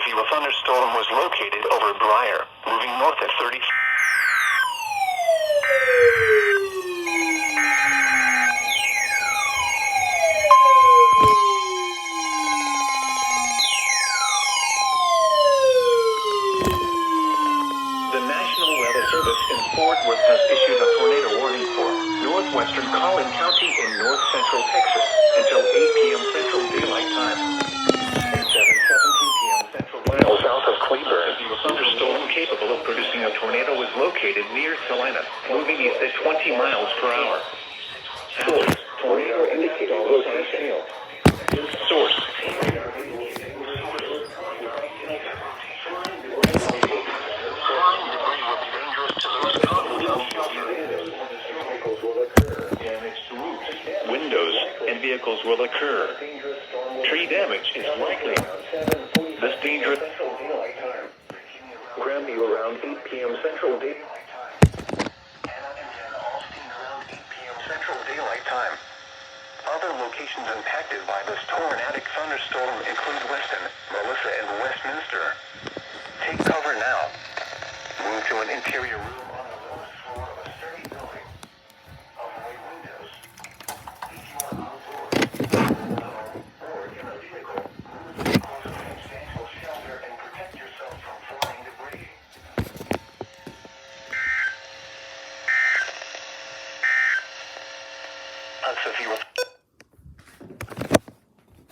severe thunderstorm was located over Briar, moving north at 30. The National Weather Service in Fort Worth has issued a tornado warning for northwestern Collin County in north-central Texas until 8 p.m. Central Daylight Time. At 7:17 p.m. Central miles south of Cleburne, a severe thunderstorm capable of producing a tornado is located near Salina, moving east at 20 miles per hour. Source: tornado indicator location. Source: windows and vehicles will occur. Tree damage is likely. This dangerous grab you around 8 p.m. Central Daylight Time. Other locations impacted by this tornadic thunderstorm include Weston, Melissa, and Westminster. Take cover now. Move to an interior room on the lowest floor of a sturdy building. Avoid windows. If you are outdoors, or in a vehicle, move to close to substantial shelter and protect yourself from flying debris.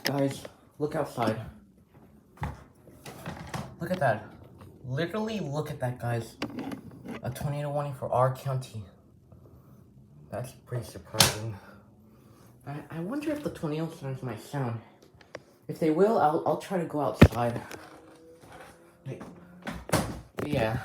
Guys, look outside. Look at that. Literally, look at that, guys. A tornado warning for our county. That's pretty surprising. I wonder if the tornado sirens might sound. If they will, I'll try to go outside. But yeah.